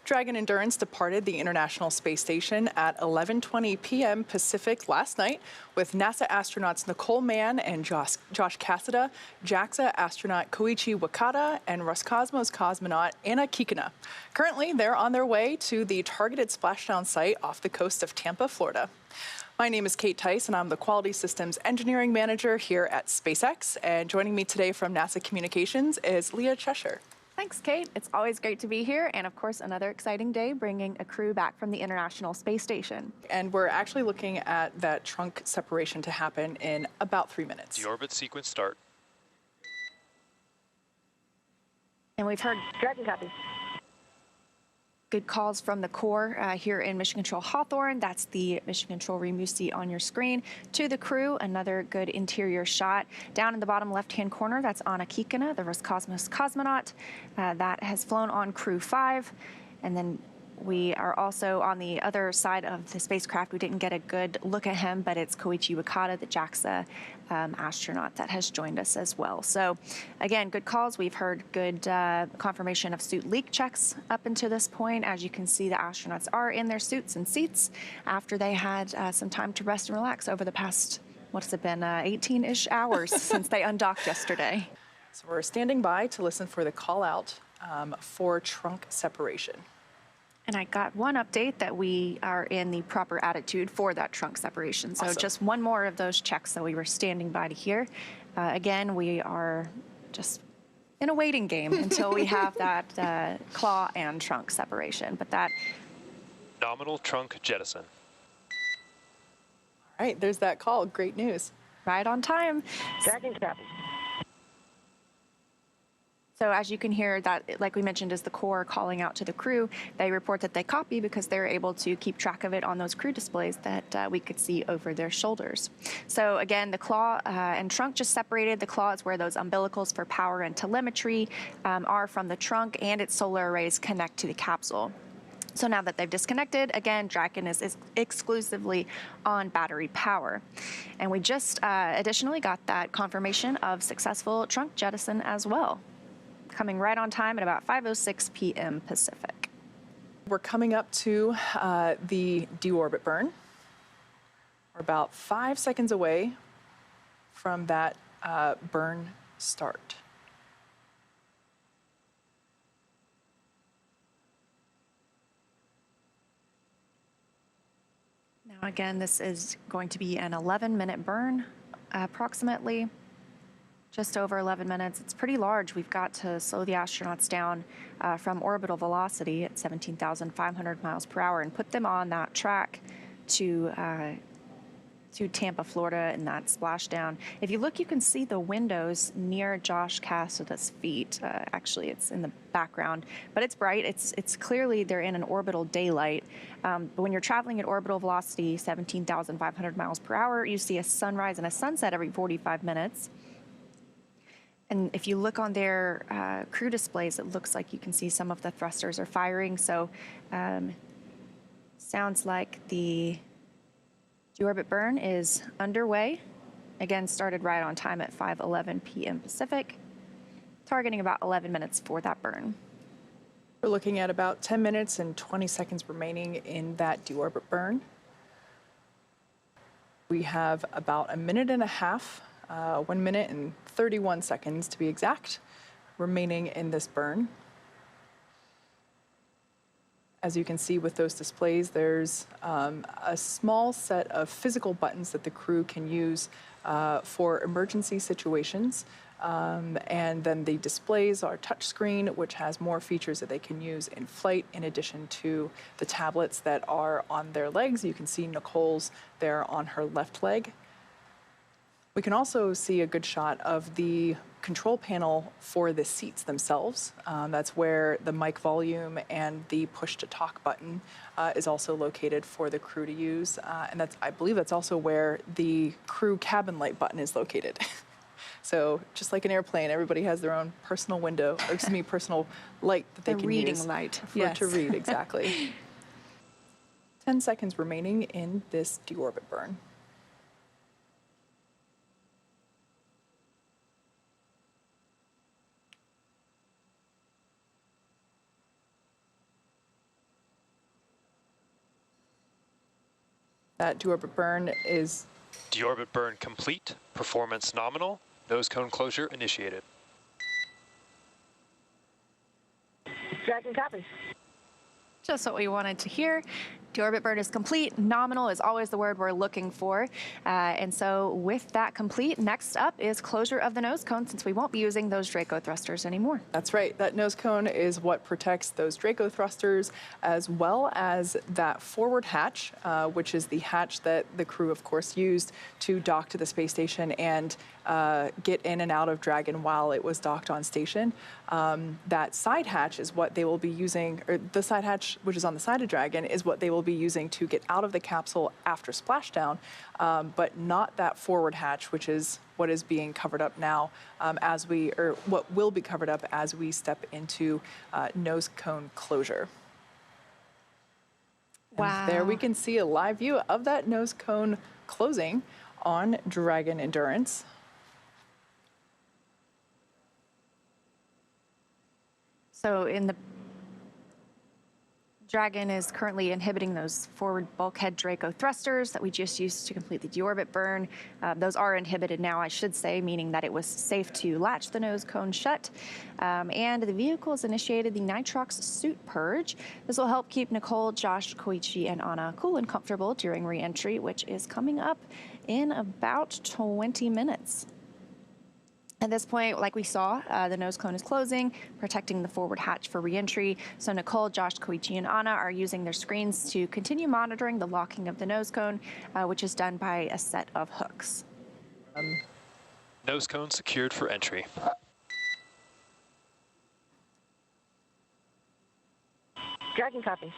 Dragon Endurance departed the International Space Station at 11:20 p.m. Pacific last night with NASA astronauts Nicole, Mann and Josh Cassada, JAXA astronaut Koichi Wakata, and Roscosmos cosmonaut Anna Kikina. Currently, they're on their way to the targeted splashdown site off the coast of Tampa, Florida. My name is Kate Tice, and I'm the Quality Systems Engineering Manager here at SpaceX. And joining me today from NASA Communications is Leah Cheshire. Thanks, Kate. It's always great to be here. And of course, another exciting day bringing a crew back from the International Space Station. And we're actually looking at that trunk separation to happen in about 3 minutes. Deorbit sequence start. And we've heard Dragon copy. good calls from the core here in Mission Control Hawthorne. That's the Mission Control room you see on your screen. To the crew, another good interior shot. Down in the bottom left-hand corner, that's Anna Kikina, the Roscosmos cosmonaut. That has flown on Crew-5. And then we are also on the other side of the spacecraft. We didn't get a good look at him, but it's Koichi Wakata, the JAXA astronaut that has joined us as well. So again, good calls. We've heard good confirmation of suit leak checks up until this point. As you can see, the astronauts are in their suits and seats after they had some time to rest and relax over the past, what has it been, 18-ish hours since they undocked yesterday. So we're standing by to listen for the call out for trunk separation. And I got one update that we are in the proper attitude for that trunk separation. So Awesome. Just one more of those checks that we were standing by to hear. Again, we are just in a waiting game until we have that claw and trunk separation. But that Nominal trunk jettison. All right, there's that call. Great news. right on time. Dragon copy. So as you can hear, that, like we mentioned, is the core calling out to the crew. They report that they copy because they're able to keep track of it on those crew displays that we could see over their shoulders. So again, the claw and trunk just separated. The claw is where those umbilicals for power and telemetry are from the trunk, and its solar arrays connect to the capsule. So now that they've disconnected, again, Dragon is exclusively on battery power. And we just additionally got that confirmation of successful trunk jettison as well, coming right on time at about 5:06 p.m. Pacific. We're coming up to the deorbit burn. We're about 5 seconds away from that burn start. Now again, this is going to be an 11-minute burn, approximately. Just over 11 minutes. It's pretty large. We've got to slow the astronauts down from orbital velocity at 17,500 miles per hour and put them on that track to Tampa, Florida, and that splashdown. If you look, you can see the windows near Josh Cassada's feet. Actually, it's in the background, but it's bright. It's clearly they're in an orbital daylight. But when you're traveling at orbital velocity, 17,500 miles per hour, you see a sunrise and a sunset every 45 minutes. And if you look on their crew displays, it looks like you can see some of the thrusters are firing. So sounds like the deorbit burn is underway. Again, started right on time at 5:11 p.m. Pacific, targeting about 11 minutes for that burn. We're looking at about 10 minutes and 20 seconds remaining in that deorbit burn. We have about a minute and a half, 1 minute and 31 seconds to be exact, remaining in this burn. As you can see with those displays, there's a small set of physical buttons that the crew can use for emergency situations. And then the displays are touchscreen, which has more features that they can use in flight, in addition to the tablets that are on their legs. You can see Nicole's there on her left leg. We can also see a good shot of the control panel for the seats themselves. That's where the mic volume and the push-to-talk button is also located for the crew to use. And I believe that's also where the crew cabin light button is located. So just like an airplane, everybody has their own personal window, or excuse me, personal light that they can use. The reading light. To read, exactly. 10 seconds remaining in this deorbit burn. That deorbit burn is Deorbit burn complete. Performance nominal. Nose cone closure initiated. Dragon copy. Just what we wanted to hear. Deorbit burn is complete. Nominal is always the word we're looking for. And so with that complete, next up is closure of the nose cone, since we won't be using those Draco thrusters anymore. That's right. That nose cone is what protects those Draco thrusters, as well as that forward hatch, which is the hatch that the crew, of course, used to dock to the space station and get in and out of Dragon while it was docked on station. That side hatch is what they will be using, or the side hatch, which is on the side of Dragon, is what they will be using to get out of the capsule after splashdown, but not that forward hatch, which is what is being covered up now or what will be covered up as we step into nose cone closure. Wow. And there we can see a live view of that nose cone closing on Dragon Endurance. So in the Dragon is currently inhibiting those forward bulkhead Draco thrusters that we just used to complete the deorbit burn. Those are inhibited now, I should say, meaning that it was safe to latch the nose cone shut. And the vehicle has initiated the nitrox suit purge. This will help keep Nicole, Josh, Koichi, and Anna cool and comfortable during re-entry, which is coming up in about 20 minutes. At this point, like we saw, the nose cone is closing, protecting the forward hatch for reentry. So Nicole, Josh, Koichi, and Anna are using their screens to continue monitoring the locking of the nose cone, which is done by a set of hooks. Nose cone secured for entry. Dragon copy.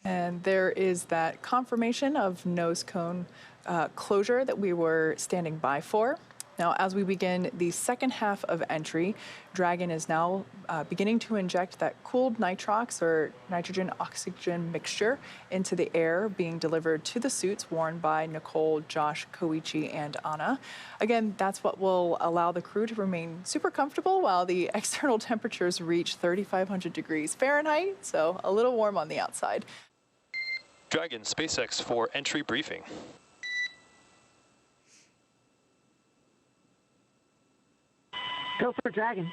And there is that confirmation of nose cone closure that we were standing by for. Now, as we begin the second half of entry, Dragon is now beginning to inject that cooled nitrox or nitrogen-oxygen mixture into the air being delivered to the suits worn by Nicole, Josh, Koichi, and Anna. Again, that's what will allow the crew to remain super comfortable while the external temperatures reach 3,500 degrees Fahrenheit, so a little warm on the outside. Dragon SpaceX for entry briefing. Go for Dragon.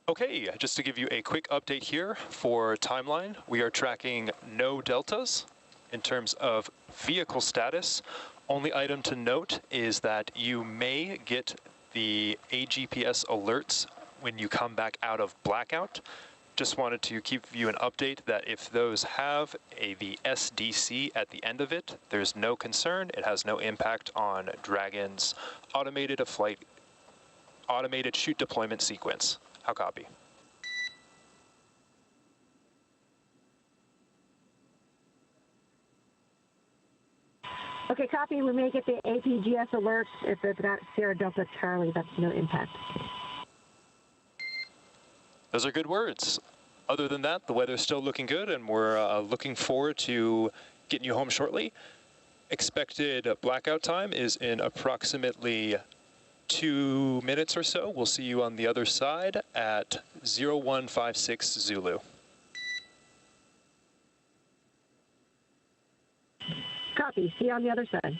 Okay, just to give you a quick update here for timeline, we are tracking no deltas in terms of vehicle status. Only item to note is that you may get the AGPS alerts when you come back out of blackout. Just wanted to give you an update that if those have the SDC at the end of it, there's no concern. It has no impact on Dragon's automated chute deployment sequence. How copy? Okay, copy. We may get the APGS alerts. If it's got Sierra Delta Charlie, that's no impact. Those are good words. Other than that, the weather's still looking good, and we're looking forward to getting you home shortly. Expected blackout time is in approximately 2 minutes or so. We'll see you on the other side at 0156 Zulu. Copy. See you on the other side.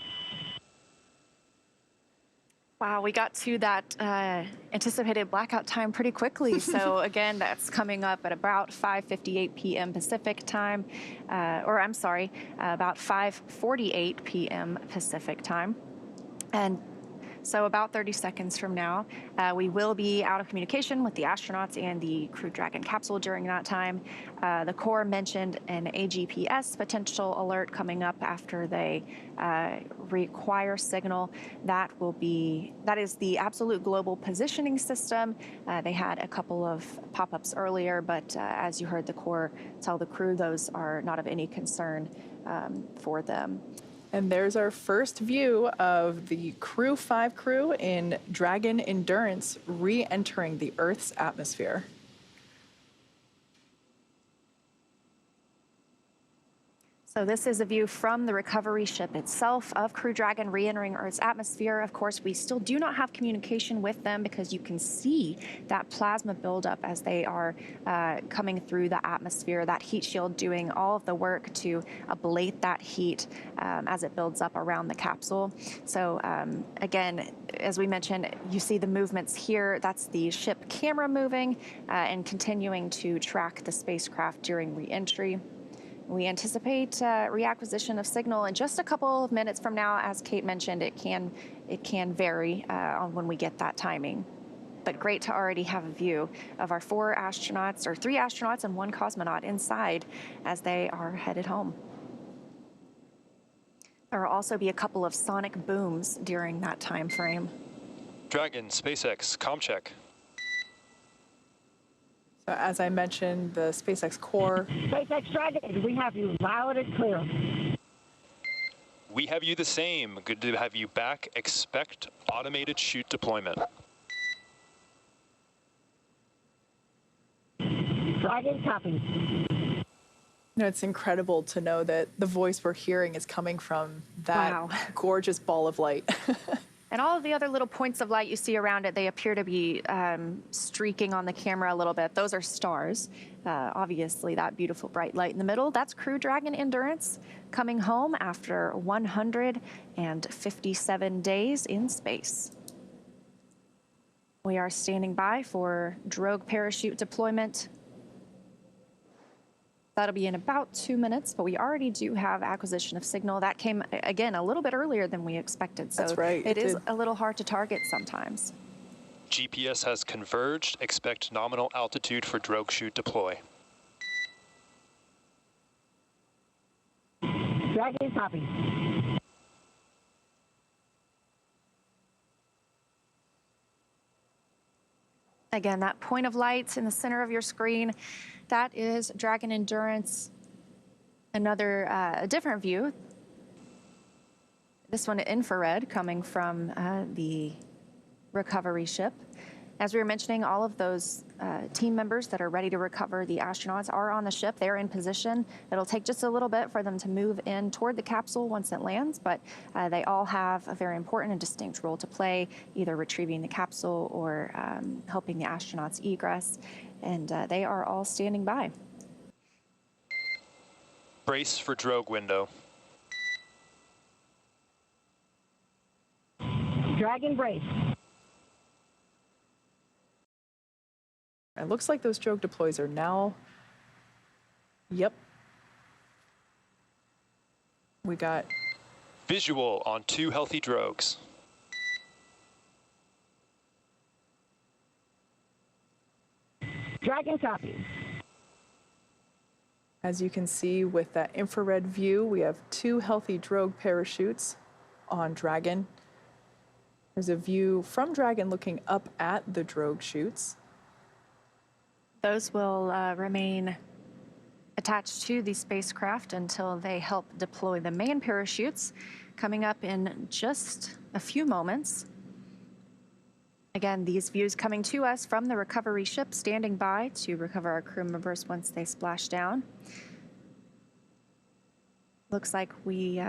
Wow, we got to that anticipated blackout time pretty quickly. So again, that's coming up at about 5:58 p.m. Pacific time, about 5:48 p.m. Pacific time. And so about 30 seconds from now, we will be out of communication with the astronauts and the Crew Dragon capsule during that time. The Corps mentioned an AGPS potential alert coming up after they require signal. That is the absolute global positioning system. They had a couple of pop-ups earlier, but as you heard the Corps tell the crew, those are not of any concern for them. And there's our first view of the Crew-5 crew in Dragon Endurance re-entering the Earth's atmosphere. So this is a view from the recovery ship itself of Crew Dragon re-entering Earth's atmosphere. Of course, we still do not have communication with them because you can see that plasma buildup as they are coming through the atmosphere, that heat shield doing all of the work to ablate that heat as it builds up around the capsule. So again, as we mentioned, you see the movements here. That's the ship camera moving and continuing to track the spacecraft during re-entry. We anticipate reacquisition of signal in just a couple of minutes from now. As Kate mentioned, it can vary on when we get that timing. But great to already have a view of our 4 astronauts, or 3 astronauts and 1 cosmonaut inside as they are headed home. There will also be a couple of sonic booms during that time frame. Dragon, SpaceX, comm check. So as I mentioned, the SpaceX core. SpaceX Dragon, we have you loud and clear. We have you the same. Good to have you back. Expect automated chute deployment. Dragon, copy. You know, it's incredible to know that the voice we're hearing is coming from that Wow. gorgeous ball of light. And all of the other little points of light you see around it, they appear to be streaking on the camera a little bit. Those are stars. Obviously, that beautiful bright light in the middle, that's Crew Dragon Endurance coming home after 157 days in space. We are standing by for drogue parachute deployment. That'll be in about 2 minutes, but we already do have acquisition of signal. That came, again, a little bit earlier than we expected. So That's right, it is did. a little hard to target sometimes. GPS has converged. Expect nominal altitude for drogue chute deploy. Dragon, copy. Again, that point of light in the center of your screen, that is Dragon Endurance. Another, a different view. This one infrared coming from the recovery ship. As we were mentioning, all of those team members that are ready to recover the astronauts are on the ship. They're in position. It'll take just a little bit for them to move in toward the capsule once it lands, but they all have a very important and distinct role to play, either retrieving the capsule or helping the astronauts egress, and they are all standing by. Brace for drogue window. Dragon, brace. It looks like those drogue deploys are now. Yep. We got Visual on 2 healthy drogues. Dragon, copy. As you can see with that infrared view, we have 2 healthy drogue parachutes on Dragon. There's a view from Dragon looking up at the drogue chutes. Those will remain attached to the spacecraft until they help deploy the main parachutes, coming up in just a few moments. Again, these views coming to us from the recovery ship, standing by to recover our crew members once they splash down. Looks like we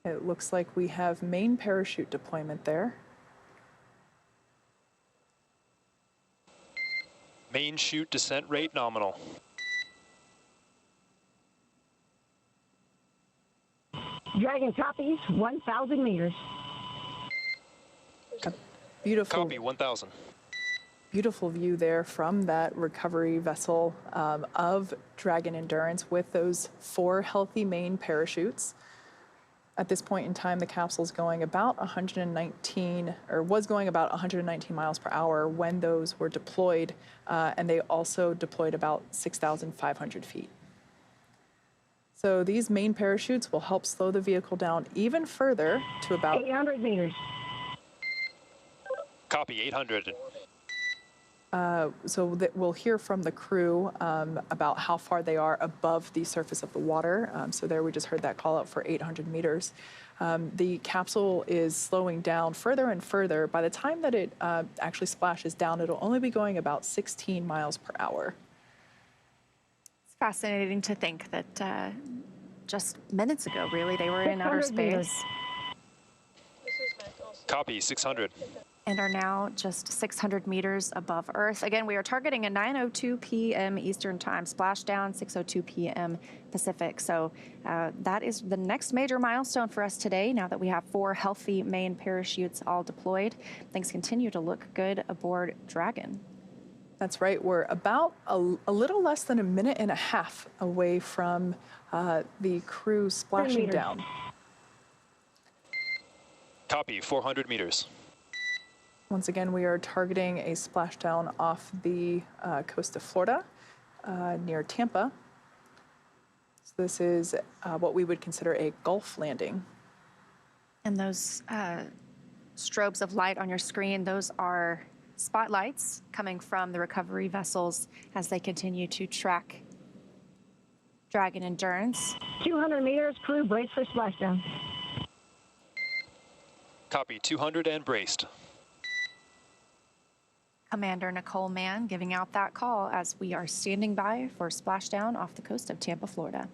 It looks like we have main parachute deployment there. Main chute descent rate nominal. Dragon, copies. 1,000 meters. A beautiful, Copy, 1,000. beautiful view there from that recovery vessel of Dragon Endurance with those 4 healthy main parachutes. At this point in time, the capsule's going about 119, or was going about 119 miles per hour when those were deployed, and they also deployed about 6,500 feet. So these main parachutes will help slow the vehicle down even further to about 800 meters. Copy, 800. so that we'll hear from the crew about how far they are above the surface of the water. So there we just heard that call out for 800 meters. The capsule is slowing down further and further. By the time that it actually splashes down, it'll only be going about 16 miles per hour. Fascinating to think that just minutes ago, really, they were in outer 600 meters. space Copy, 600. and are now just 600 meters above Earth. Again, we are targeting a 9:02 p.m. Eastern Time splashdown, 6:02 p.m. Pacific. So that is the next major milestone for us today. Now that we have 4 healthy main parachutes all deployed, things continue to look good aboard Dragon. That's right. We're about a little less than a minute and a half away from the crew splashing meters. down. Copy, 400 meters. Once again, we are targeting a splashdown off the coast of Florida near Tampa. So this is what we would consider a Gulf landing. And those strobes of light on your screen, those are spotlights coming from the recovery vessels as they continue to track Dragon Endurance. 200 meters, crew brace for splashdown. Copy, 200 and braced. Commander Nicole Mann giving out that call as we are standing by for splashdown off the coast of Tampa, Florida.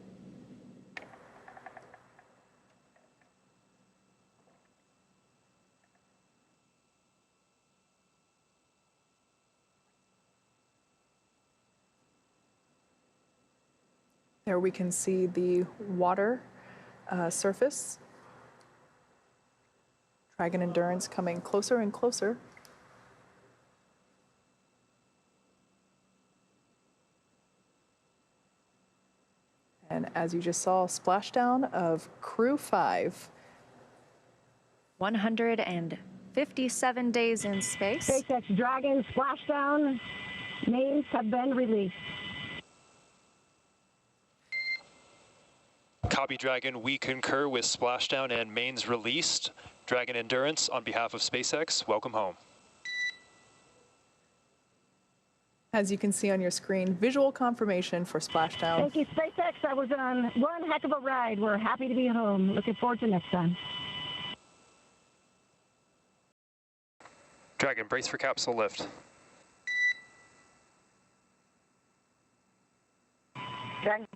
There we can see the water surface. Dragon Endurance coming closer and closer. And as you just saw, splashdown of Crew-5. 157 days in space. SpaceX Dragon splashdown. Names have been released. Copy, Dragon. We concur with splashdown and mains released. Dragon Endurance, on behalf of SpaceX, welcome home. As you can see on your screen, visual confirmation for splashdown. Thank you, SpaceX. That was on one heck of a ride. We're happy to be home. Looking forward to next time. Dragon, brace for capsule lift. Dragon.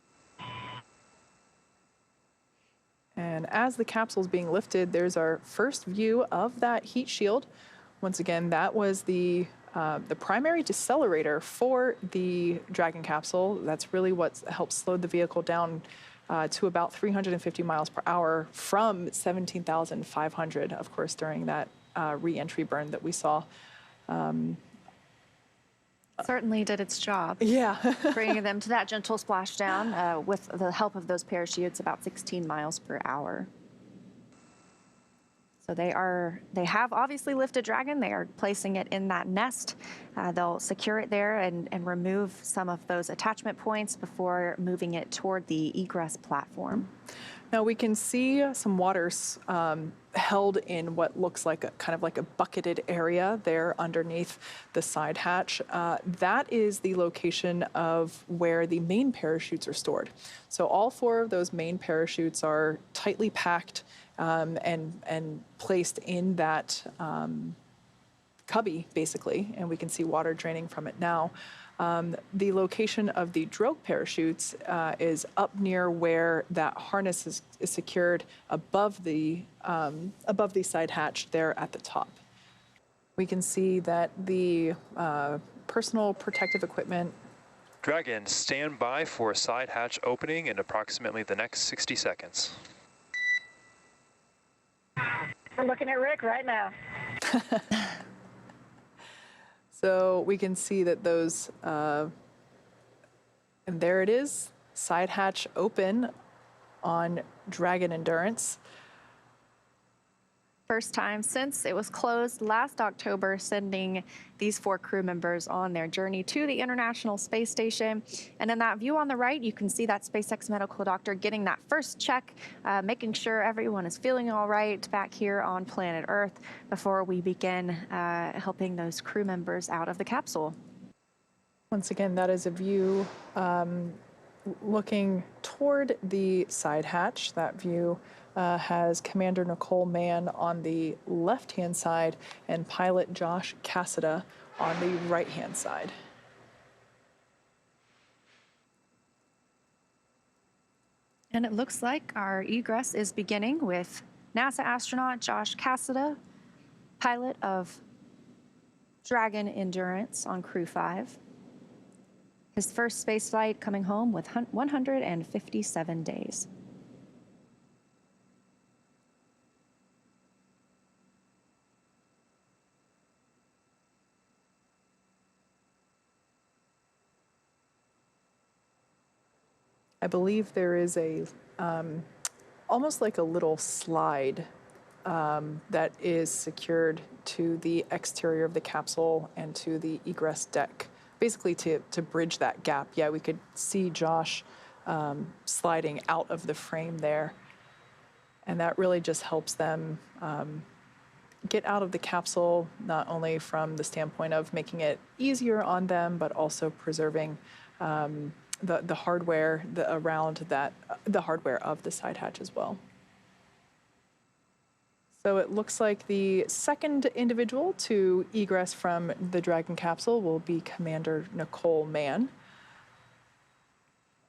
And as the capsule is being lifted, there's our first view of that heat shield. Once again, that was the primary decelerator for the Dragon capsule. That's really what helped slow the vehicle down to about 350 miles per hour from 17,500, of course, during that re-entry burn that we saw. Certainly did its job. Yeah. Bringing them to that gentle splashdown with the help of those parachutes, about 16 miles per hour. So they have obviously lifted Dragon. They are placing it in that nest. They'll secure it there and remove some of those attachment points before moving it toward the egress platform. Now we can see some waters held in what looks like a kind of like a bucketed area there underneath the side hatch. That is the location of where the main parachutes are stored. So all 4 of those main parachutes are tightly packed and placed in that cubby, basically, and we can see water draining from it now. The location of the drogue parachutes is up near where that harness is secured above the side hatch there at the top. We can see that the personal protective equipment. Dragon, stand by for side hatch opening in approximately the next 60 seconds. We're looking at Rick right now. So we can see that those, and there it is, side hatch open on Dragon Endurance. First time since it was closed last October, sending these 4 crew members on their journey to the International Space Station. And in that view on the right, you can see that SpaceX medical doctor getting that first check, making sure everyone is feeling all right back here on planet Earth before we begin helping those crew members out of the capsule. Once again, that is a view looking toward the side hatch. That view has Commander Nicole Mann on the left-hand side and pilot Josh Cassada on the right-hand side. And it looks like our egress is beginning with NASA astronaut Josh Cassada, pilot of Dragon Endurance on Crew-5. His first space flight coming home with 157 days. I believe there is a almost like a little slide that is secured to the exterior of the capsule and to the egress deck, basically to bridge that gap. Yeah, we could see Josh sliding out of the frame there, and that really just helps them get out of the capsule, not only from the standpoint of making it easier on them, but also preserving the hardware around that, the hardware of the side hatch as well. So it looks like the second individual to egress from the Dragon capsule will be Commander Nicole Mann.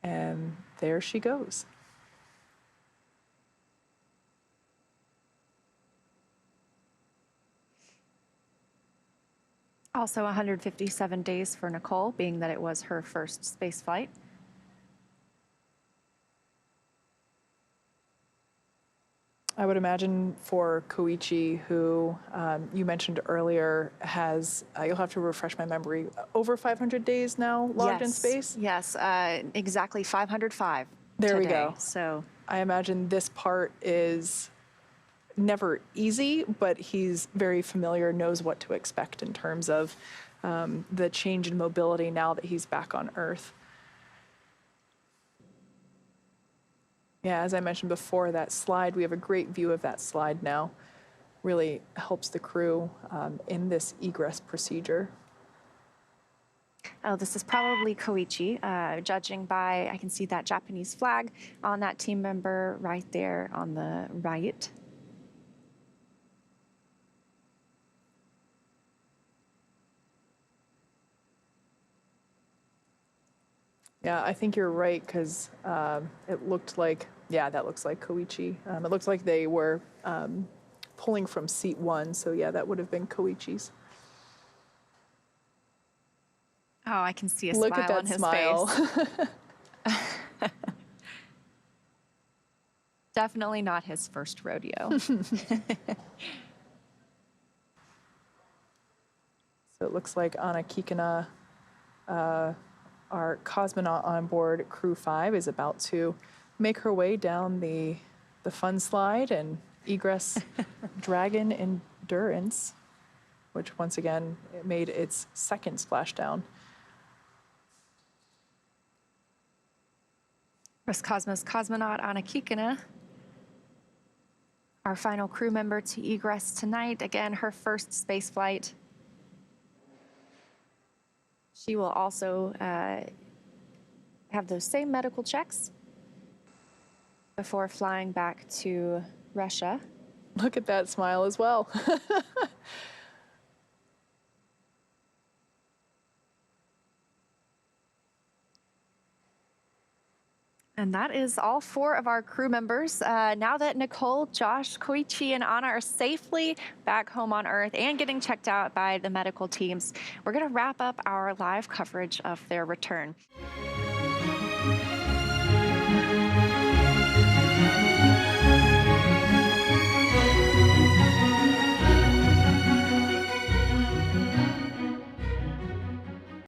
And there she goes. Also 157 days for Nicole, being that it was her first space flight. I would imagine for Koichi, who you mentioned earlier, has, you'll have to refresh my memory, over 500 days now logged in space? Yes, exactly 505 There today. we go. So I imagine this part is never easy, but he's very familiar, knows what to expect in terms of the change in mobility now that he's back on Earth. Yeah, as I mentioned before, that slide, we have a great view of that slide now. Really helps the crew in this egress procedure. oh, this is probably Koichi, judging by, I can see that Japanese flag on that team member right there on the right. Yeah, I think you're right, because it looked like, yeah, that looks like Koichi. It looks like they were pulling from seat 1, so yeah, that would have been Koichi's. Oh, I can see a Look smile at that on his smile. face. Definitely not his first rodeo. So it looks like Anna Kikina, our cosmonaut on board Crew-5, is about to make her way down the fun slide and egress Dragon Endurance, which once again it made its second splashdown. Roscosmos cosmonaut Anna Kikina, our final crew member to egress tonight. Again, her first space flight. She will also have those same medical checks before flying back to Russia. Look at that smile as well. And that is all 4 of our crew members. Now that Nicole, Josh, Koichi, and Anna are safely back home on Earth and getting checked out by the medical teams, we're going to wrap up our live coverage of their return.